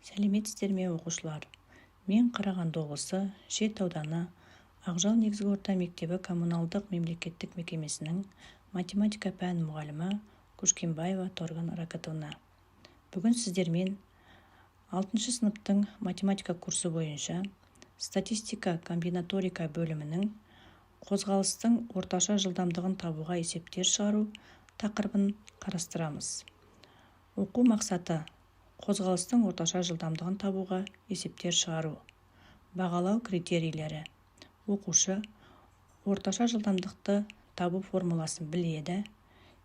Сәлеметсіздер ме оқушылар? Мен Қарағанды облысы Шет ауданы Ақжал негізгі орта мектебі коммуналдық мемлекеттік мекемесінің математика пән мұғалімі Кушкенбаева Торган Ракатовна. Бүгін сіздермен 6 сыныптың математика курсы бойынша статистика комбинаторика бөлімінің қозғалыстың орташа жылдамдығын табуға есептер шығару тақырыбын қарастырамыз. Оқу мақсаты: қозғалыстың орташа жылдамдығын табуға есептер шығару. Бағалау критерийлері: оқушы орташа жылдамдықты табу формуласын біледі.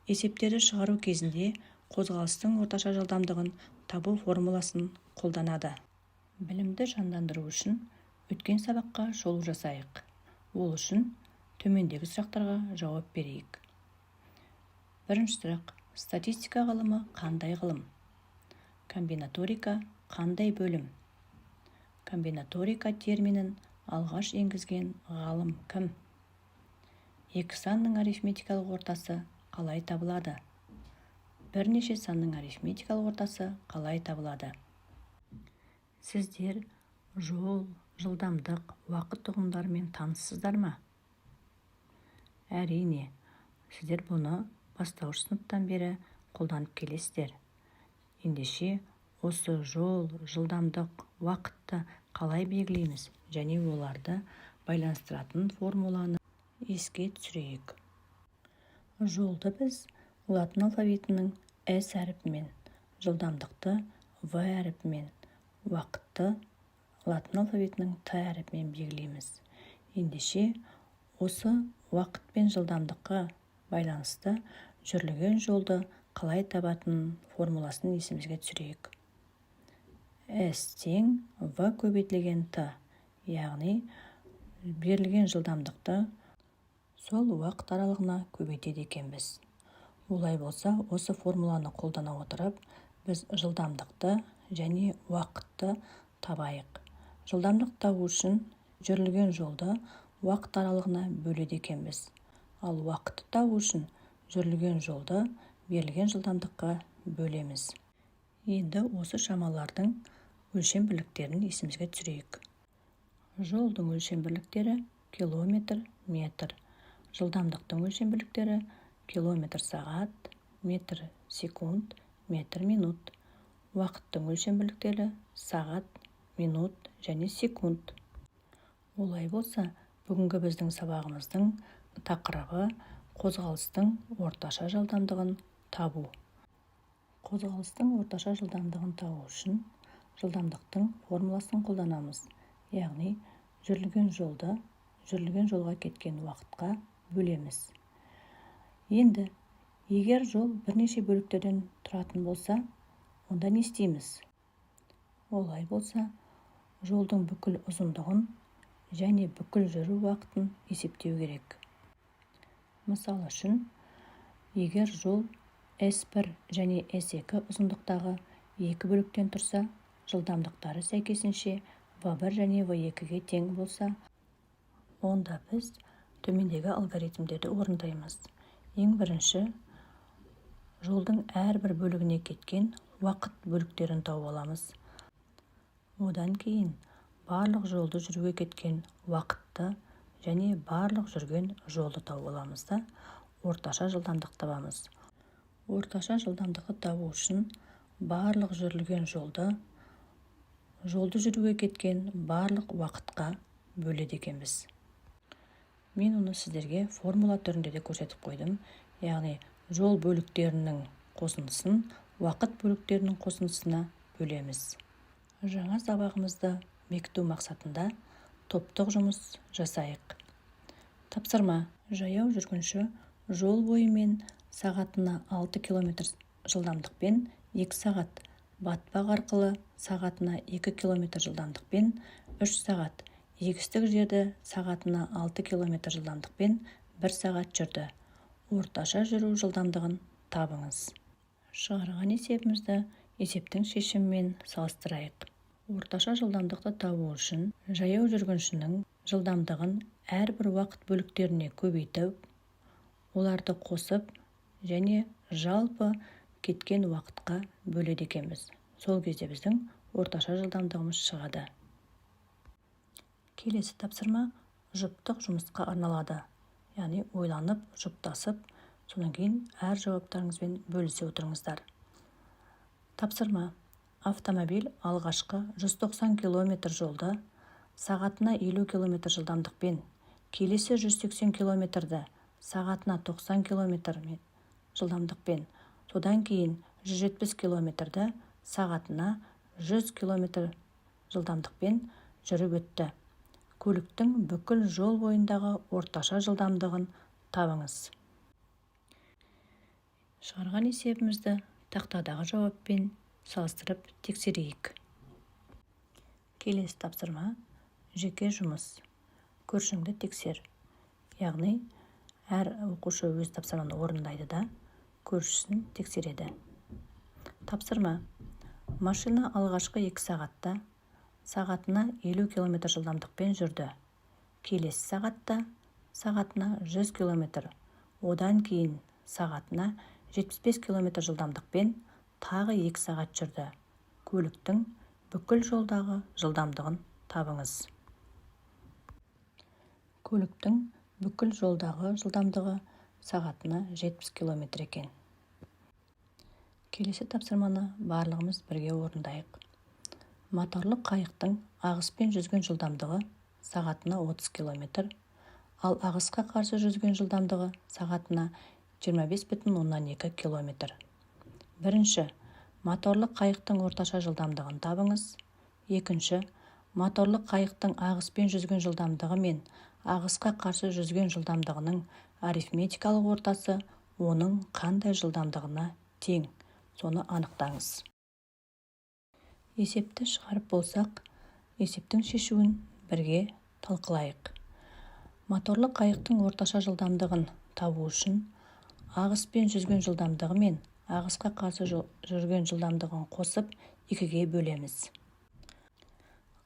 Есептерді шығару кезінде қозғалыстың орташа жылдамдығын табу формуласын қолданады. Білімді жандандыру үшін өткен сабаққа шолу жасайық. Ол үшін төмендегі сұрақтарға жауап берейік. Бірінші сұрақ: статистика ғылымы қандай ғылым? Комбинаторика қандай бөлім? Комбинаторика терминін алғаш енгізген ғалым кім? Екі санның арифметикалық ортасы қалай табылады? Бірнеше санның арифметикалық ортасы қалай табылады? Сіздер жол, жылдамдық, уақыт ұғымдарымен таныссыздар ма? Әрине, сіздер бұны бастауыш сыныптан бері қолданып келесіздер. Ендеше осы жол, жылдамдық, уақытты қалай белгілейміз және оларды байланыстыратын формуланы еске түсірейік. Жолды біз латын алфавитінің С әріпімен, жылдамдықты В әріпімен, уақытты латын алфавитінің Т әріпімен белгілейміз. Ендеше осы уақыт пен жылдамдыққа байланысты жүрілген жолды қалай табатын формуласын есімізге түсірейік. S тең V көбейтілген Т, яғни берілген жылдамдықты сол уақыт аралығына көбейтеді екенбіз. Олай болса, осы формуланы қолдана отырып, біз жылдамдықты және уақытты табайық. Жылдамдық табу үшін жүрілген жолды уақыт аралығына бөледі екенбіз. Ал уақытты табу үшін жүрілген жолды берілген жылдамдыққа бөлеміз. Енді осы шамалардың өлшем бірліктерін есімізге түсірейік. Жолдың өлшем бірліктері километр, метр. Жылдамдықтың өлшем бірліктері километр сағат, метр секунд, метр минут. Уақыттың өлшем бірліктері сағат, минут және секунд. Олай болса, бүгінгі біздің сабағымыздың тақырыбы қозғалыстың орташа жылдамдығын табу. Қозғалыстың орташа жылдамдығын табу үшін жылдамдықтың формуласын қолданамыз. Яғни жүрілген жолды жүрілген жолға кеткен уақытқа бөлеміз. Енді, егер жол бірнеше бөліктерден тұратын болса, онда не істейміз? Олай болса, жолдың бүкіл ұзындығын және бүкіл жүру уақытын есептеу керек. Мысал үшін, егер жол S1 және S2 ұзындықтағы екі бөліктен тұрса, жылдамдықтары сәйкесінше V1 және V2-ге тең болса, онда біз төмендегі алгоритмдерді орындаймыз. Ең бірінші, жолдың әрбір бөлігіне кеткен уақыт бөліктерін тауып аламыз. Одан кейін барлық жолды жүруге кеткен уақытты және барлық жүрген жолды тауып аламыз да орташа жылдамдық табамыз. Орташа жылдамдықты табу үшін барлық жүрілген жолды жүруге кеткен барлық уақытқа бөледі екенбіз. Мен оны сіздерге формула түрінде де көрсетіп қойдым. Яғни жол бөліктерінің қосындысын уақыт бөліктерінің қосындысына бөлеміз. Жаңа сабағымызды бекіту мақсатында топтық жұмыс жасайық. Тапсырма: жаяу жүргінші жол бойымен сағатына 6 км жылдамдықпен 2 сағат, батпақ арқылы сағатына 2 км жылдамдықпен 3 сағат, егістік жерді сағатына 6 км жылдамдықпен 1 сағат жүрді. Орташа жүру жылдамдығын табыңыз. Шығарған есебімізді есептің шешімімен салыстырайық. Орташа жылдамдықты табу үшін жаяу жүргіншінің жылдамдығын әрбір уақыт бөліктеріне көбейтіп, оларды қосып және жалпы кеткен уақытқа бөледі екенбіз. Сол кезде біздің орташа жылдамдығымыз шығады. Келесі тапсырма жұптық жұмысқа арналады. Яғни ойланып, жұптасып, содан кейін әр жауаптарыңызбен бөлісе отырыңыздар. Тапсырма: автомобиль алғашқы 190 км жолды сағатына 50 км жылдамдықпен, келесі 180 км-ді сағатына 90 км жылдамдықпен, содан кейін 170 км-ді сағатына 100 км жылдамдықпен жүріп өтті. Көліктің бүкіл жол бойындағы орташа жылдамдығын табыңыз. Шығарған есебімізді тақтадағы жауаппен салыстырып тексерейік. Келесі тапсырма: жеке жұмыс. Көршіңді тексер. Яғни, әр оқушы өз тапсырманы орындайды да, көршісін тексереді. Тапсырма: машина алғашқы 2 сағатта сағатына 50 км жылдамдықпен жүрді. Келесі сағатта сағатына 100 км, одан кейін сағатына 75 км жылдамдықпен тағы 2 сағат жүрді. Көліктің бүкіл жолдағы жылдамдығын табыңыз. Көліктің бүкіл жолдағы жылдамдығы сағатына 70 км екен. Келесі тапсырманы барлығымыз бірге орындайық. Моторлы қайықтың ағыспен жүзген жылдамдығы сағатына 30 км, ал ағысқа қарсы жүзген жылдамдығы сағатына 25,2 км. Бірінші, моторлы қайықтың орташа жылдамдығын табыңыз. Екінші, моторлы қайықтың ағыспен жүзген жылдамдығы мен ағысқа қарсы жүзген жылдамдығының арифметикалық ортасы оның қандай жылдамдығына тең, соны анықтаңыз. Есепті шығарып болсақ, есептің шешуін бірге талқылайық. Моторлы қайықтың орташа жылдамдығын табу үшін ағыспен жүзген жылдамдығы мен ағысқа қарсы жүрген жылдамдығын қосып 2-ге бөлеміз.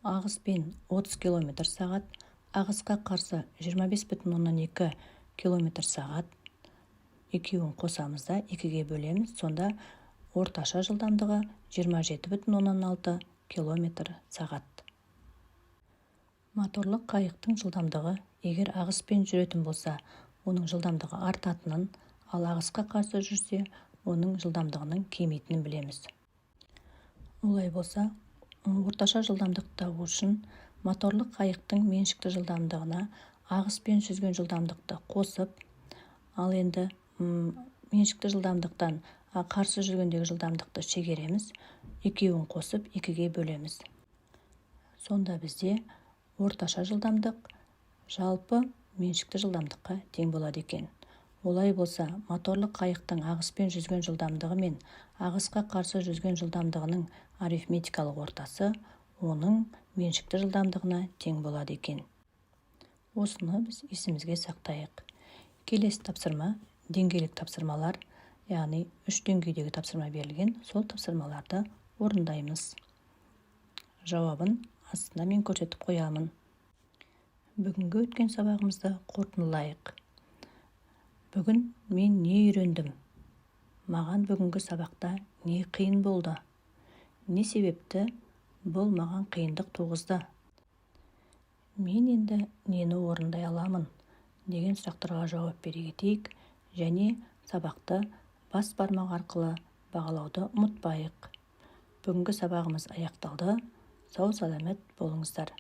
Ағыспен 30 км сағат, ағысқа қарсы 25,2 км сағат, екеуін қосамыз да 2-ге бөлеміз. Сонда орташа жылдамдығы 27,6 км сағат. Моторлы қайықтың жылдамдығы егер ағыспен жүретін болса, оның жылдамдығы артатынын, ал ағысқа қарсы жүрсе, оның жылдамдығының кемейтінін білеміз. Олай болса, орташа жылдамдықты табу үшін моторлы қайықтың меншікті жылдамдығына ағыспен жүзген жылдамдықты қосып, ал енді меншікті жылдамдықтан қарсы жүргендегі жылдамдықты шегереміз, екеуін қосып 2-ге бөлеміз. Сонда бізде орташа жылдамдық жалпы меншікті жылдамдыққа тең болады екен. Олай болса, моторлы қайықтың ағыспен жүзген жылдамдығы мен ағысқа қарсы жүзген жылдамдығының арифметикалық ортасы оның меншікті жылдамдығына тең болады екен. Осыны біз есімізге сақтайық. Келесі тапсырма деңгейлік тапсырмалар, яғни 3 деңгейдегі тапсырма берілген, сол тапсырмаларды орындаймыз. Жауабын астына мен көрсетіп қоямын. Бүгінгі өткен сабағымызды қорытындылайық. Бүгін мен не үйрендім? Маған бүгінгі сабақта не қиын болды? Не себепті бұл маған қиындық туғызды? Мен енді нені орындай аламын? Деген сұрақтарға жауап бере кетейік, және сабақты бас бармақ арқылы бағалауды ұмытпайық. Бүгінгі сабағымыз аяқталды. Сау саламат болыңыздар.